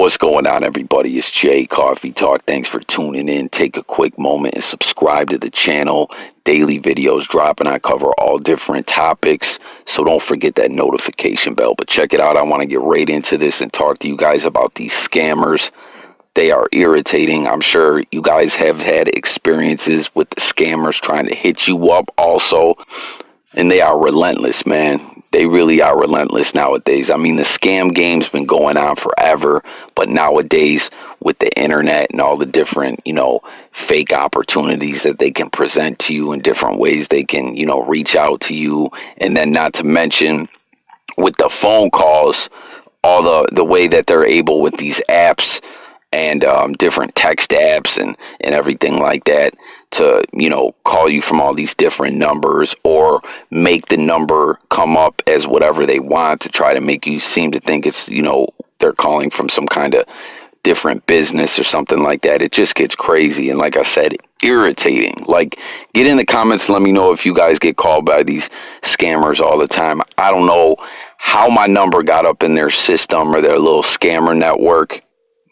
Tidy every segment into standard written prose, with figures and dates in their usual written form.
What's going on, everybody? It's Jay Coffee Talk. Thanks for tuning in. Take a quick moment and subscribe to the channel. Daily videos dropping. I cover all different topics, so don't forget that notification bell. But check it out. I want to get right into this and talk to you guys about these scammers. They are irritating. I'm sure you guys have had experiences with the scammers trying to hit you up also. And they are relentless, man. They really are relentless nowadays. I mean, the scam game's been going on forever, but nowadays with the internet and all the different, fake opportunities that they can present to you in different ways, they can, reach out to you. And then not to mention with the phone calls, all the way that they're able with these apps and different text apps and everything like that to, call you from all these different numbers or make the number come up as whatever they want to try to make you seem to think it's, they're calling from some kind of different business or something like that. It just gets crazy. And like I said, irritating. Like, get in the comments and let me know if you guys get called by these scammers all the time. I don't know how my number got up in their system or their little scammer network.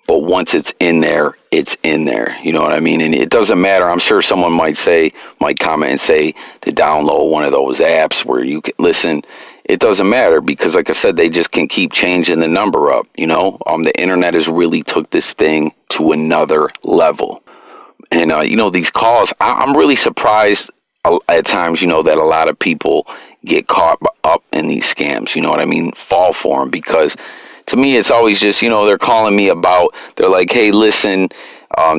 But once it's in there, it's in there. You know what I mean? And it doesn't matter. I'm sure someone might comment and say to download one of those apps where you can listen. It doesn't matter because, like I said, they just can keep changing the number up. The internet has really took this thing to another level. And, these calls, I'm really surprised at times, that a lot of people get caught up in these scams. You know what I mean? Fall for them because to me, it's always just, they're calling me about, they're like, hey, listen,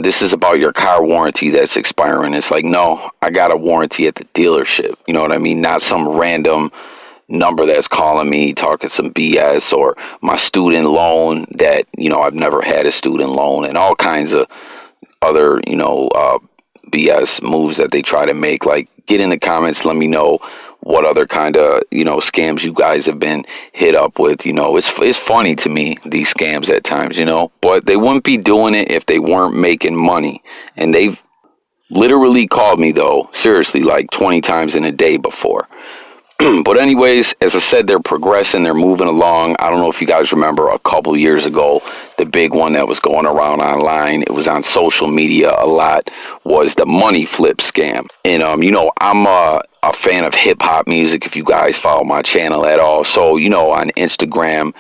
this is about your car warranty that's expiring. It's like, no, I got a warranty at the dealership. You know what I mean? Not some random number that's calling me, talking some BS or my student loan that, I've never had a student loan and all kinds of other, BS moves that they try to make. Like, get in the comments, let me know what other kind of, scams you guys have been hit up with. It's funny to me, these scams at times, but they wouldn't be doing it if they weren't making money. And they've literally called me, though, seriously, like 20 times in a day before. But anyways, as I said, they're progressing, they're moving along. I don't know if you guys remember a couple years ago, the big one that was going around online, it was on social media a lot, was the money flip scam. And, I'm a fan of hip hop music, if you guys follow my channel at all. So, on Instagram,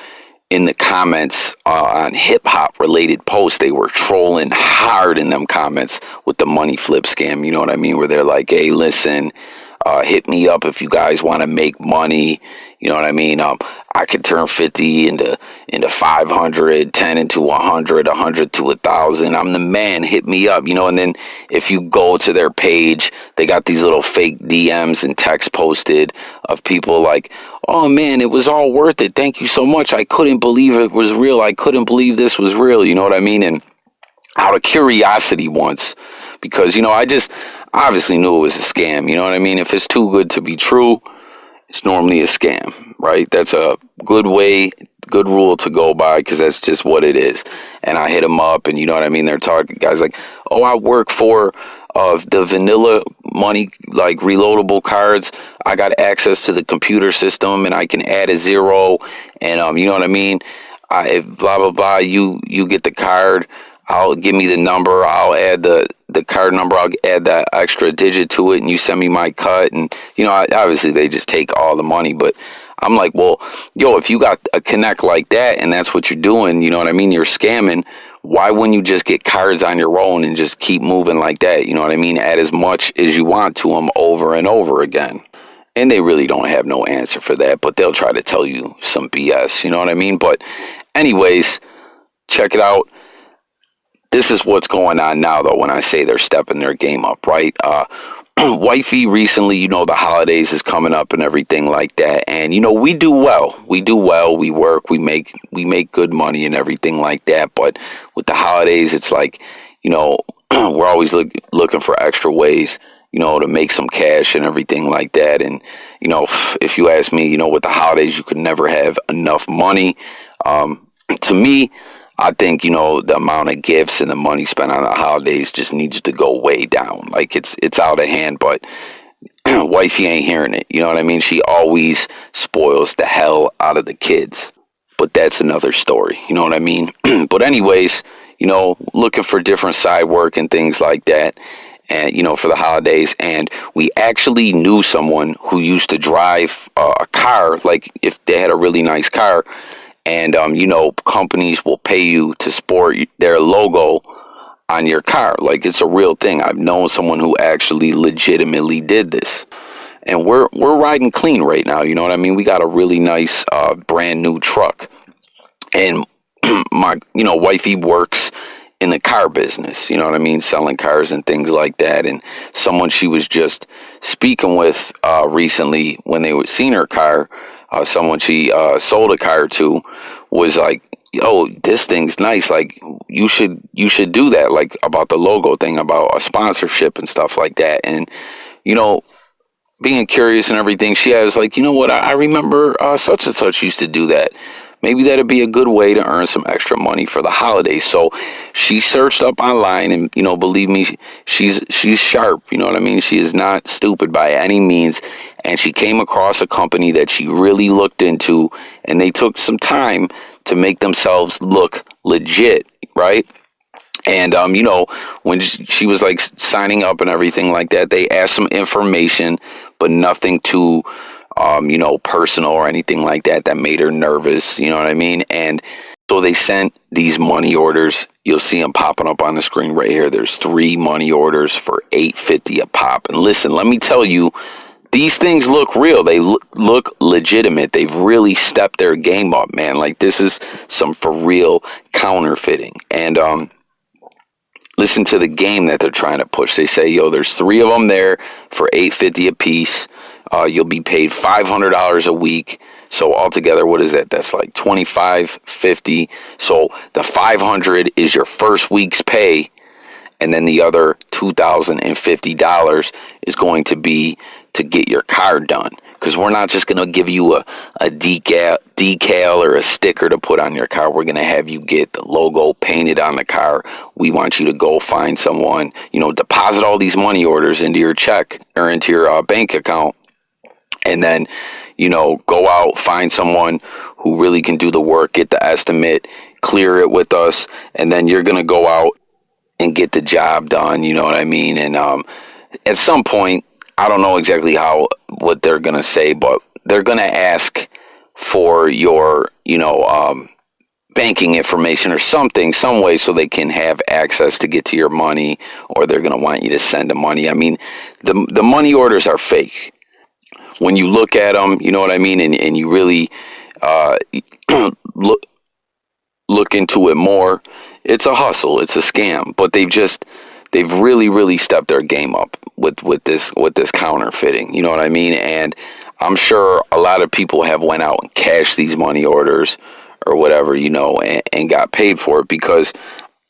in the comments on hip hop related posts, they were trolling hard in them comments with the money flip scam. You know what I mean? Where they're like, hey, listen, hit me up if you guys want to make money. You know what I mean? I could turn 50 into 500, 10 into 100, 100 to 1,000. I'm the man. Hit me up. And then if you go to their page, they got these little fake DMs and text posted of people like, oh man, it was all worth it. Thank you so much. I couldn't believe it was real. I couldn't believe this was real. You know what I mean? And out of curiosity once, because, I just obviously knew it was a scam. You know what I mean? If it's too good to be true, it's normally a scam, right? That's a good rule to go by because that's just what it is. And I hit them up and you know what I mean? They're talking, guys like, oh, I work for the vanilla money, like reloadable cards. I got access to the computer system and I can add a zero and, you know what I mean? Blah, blah, blah. You get the card. I'll give me the number. I'll add the card number. I'll add that extra digit to it and you send me my cut. And, obviously they just take all the money. But I'm like, well, if you got a connect like that and that's what you're doing, you know what I mean? You're scamming. Why wouldn't you just get cards on your own and just keep moving like that? You know what I mean? Add as much as you want to them over and over again. And they really don't have no answer for that. But they'll try to tell you some BS. You know what I mean? But anyways, check it out. This is what's going on now, though, when I say they're stepping their game up, right? Wifey recently, the holidays is coming up and everything like that. And, we do well. We do well. We work. We make good money and everything like that. But with the holidays, it's like, we're always looking for extra ways, to make some cash and everything like that. And, if you ask me, with the holidays, you could never have enough money. To me, I think, the amount of gifts and the money spent on the holidays just needs to go way down. Like, it's out of hand, but wifey ain't hearing it. You know what I mean? She always spoils the hell out of the kids. but that's another story. You know what I mean? But anyways, looking for different side work and things like that, and for the holidays. And we actually knew someone who used to drive a car, like if they had a really nice car, and companies will pay you to sport their logo on your car. Like, it's a real thing. I've known someone who actually legitimately did this. And we're riding clean right now. You know what I mean? We got a really nice brand new truck. And my wifey works in the car business, you know what I mean, selling cars and things like that. And someone she was just speaking with recently, when they were seeing her car, someone she sold a car to was like, "Oh, this thing's nice. Like, you should do that. Like, about the logo thing, about a sponsorship and stuff like that." And you know, being curious and everything, she has like, "You know what? I remember such and such used to do that. Maybe that'd be a good way to earn some extra money for the holidays." So she searched up online, and believe me, she's sharp. You know what I mean? She is not stupid by any means, and she came across a company that she really looked into, and they took some time to make themselves look legit, right? And when she was like signing up and everything like that, they asked some information, but nothing too personal or anything like that made her nervous. You know what I mean? And so they sent these money orders. You'll see them popping up on the screen right here. There's 3 money orders for $8.50 a pop. And listen, let me tell you, these things look real. They look legitimate. They've really stepped their game up, man. Like, this is some for real counterfeiting. And listen to the game that they're trying to push. They say, yo, there's 3 of them there for $8.50 a piece. You'll be paid $500 a week. So altogether, what is that? That's like $25.50. So the $500 is your first week's pay, and then the other $2,050 is going to be to get your car done. Because we're not just going to give you a decal or a sticker to put on your car. We're going to have you get the logo painted on the car. We want you to go find someone, deposit all these money orders into your check or into your bank account. And then, go out, find someone who really can do the work, get the estimate, clear it with us. And then you're going to go out and get the job done. You know what I mean? And at some point, I don't know exactly what they're going to say, but they're going to ask for your, banking information or something, some way, so they can have access to get to your money, or they're going to want you to send them money. I mean, the money orders are fake. When you look at them, you know what I mean, and you really look into it more, it's a hustle, it's a scam. But they've really, really stepped their game up with this counterfeiting. You know what I mean? And I'm sure a lot of people have went out and cashed these money orders or whatever, and got paid for it, because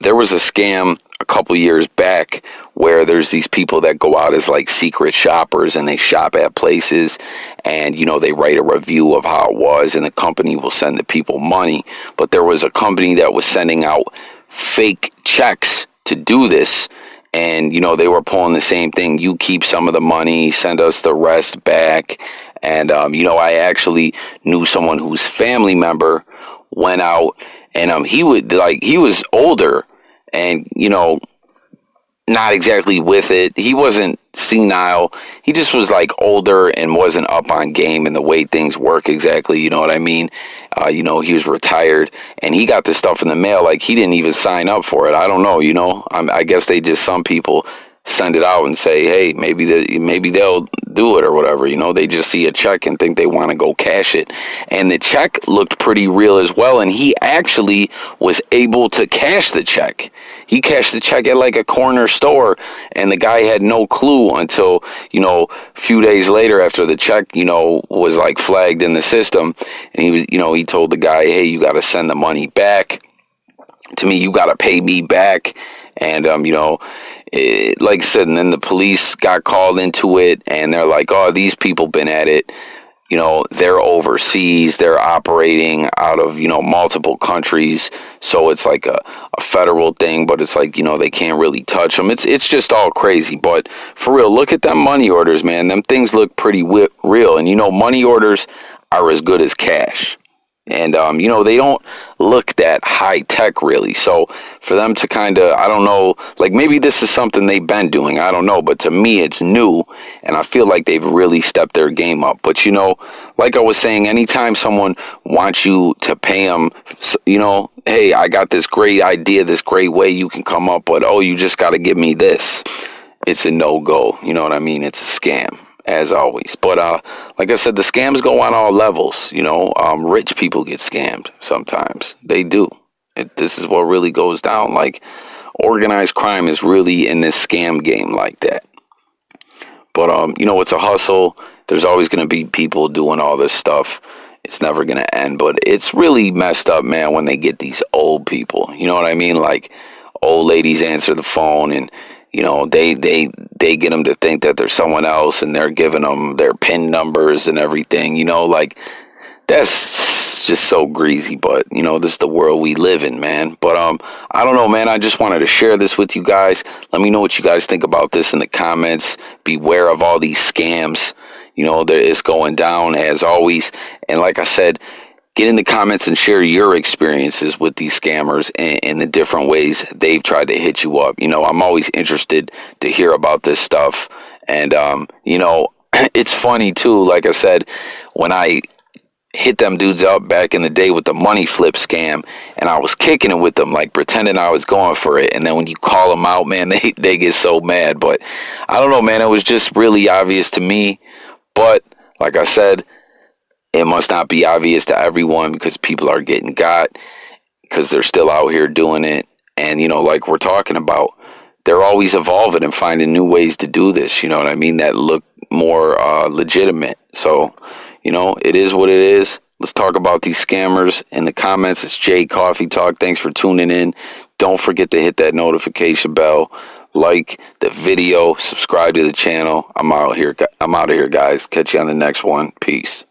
there was a scam a couple years back where there's these people that go out as like secret shoppers, and they shop at places, and they write a review of how it was, and the company will send the people money. But there was a company that was sending out fake checks to do this, and they were pulling the same thing. You keep some of the money, send us the rest back. And I actually knew someone whose family member went out, and he was older, and not exactly with it. He wasn't senile. He just was like older and wasn't up on game and the way things work exactly. You know what I mean? He was retired, and he got this stuff in the mail. Like, he didn't even sign up for it. I don't know. I guess some people send it out and say, hey, maybe they'll do it or whatever. They just see a check and think they want to go cash it. And the check looked pretty real as well, and he actually was able to cash the check. He cashed the check at like a corner store, and the guy had no clue until, a few days later, after the check, was like flagged in the system. And he told the guy, hey, you got to send the money back to me. You got to pay me back. And, like I said, and then the police got called into it, and they're like, oh, these people been at it. They're overseas. They're operating out of, multiple countries. So it's like a federal thing, but it's like, they can't really touch them. It's just all crazy. But for real, look at them money orders, man. Them things look pretty real. And, money orders are as good as cash. And, you know, they don't look that high tech really. So for them to kind of, I don't know, like maybe this is something they've been doing. I don't know. But to me, it's new. And I feel like they've really stepped their game up. But, you know, like I was saying, anytime someone wants you to pay them, you know, hey, I got this great idea, this great way you can come up with, oh, you just got to give me this. It's a no-go. You know what I mean? It's a scam, as always. But like I said, the scams go on all levels. You know, rich people get scammed sometimes. They do. This is what really goes down. Like, organized crime is really in this scam game like that. But, you know, it's a hustle. There's always going to be people doing all this stuff. It's never going to end. But it's really messed up, man, when they get these old people. You know what I mean? Like, old ladies answer the phone and, you know, they get them to think that there's someone else, and they're giving them their PIN numbers and everything. You know, like, that's just so greasy. But, you know, this is the world we live in, man. But I don't know, man. I just wanted to share this with you guys. Let me know what you guys think about this in the comments. Beware of all these scams. You know, it's going down as always. And like I said, get in the comments and share your experiences with these scammers and the different ways they've tried to hit you up. You know, I'm always interested to hear about this stuff. And, you know, it's funny, too. Like I said, when I hit them dudes up back in the day with the money flip scam, and I was kicking it with them, like pretending I was going for it. And then when you call them out, man, they get so mad. But I don't know, man. It was just really obvious to me. But like I said, it must not be obvious to everyone because people are getting got because they're still out here doing it. And, you know, like we're talking about, they're always evolving and finding new ways to do this, you know what I mean, that look more legitimate. So, you know, it is what it is. Let's talk about these scammers in the comments. It's Jay Coffee Talk. Thanks for tuning in. Don't forget to hit that notification bell, like the video, subscribe to the channel. I'm out of here, guys. Catch you on the next one. Peace.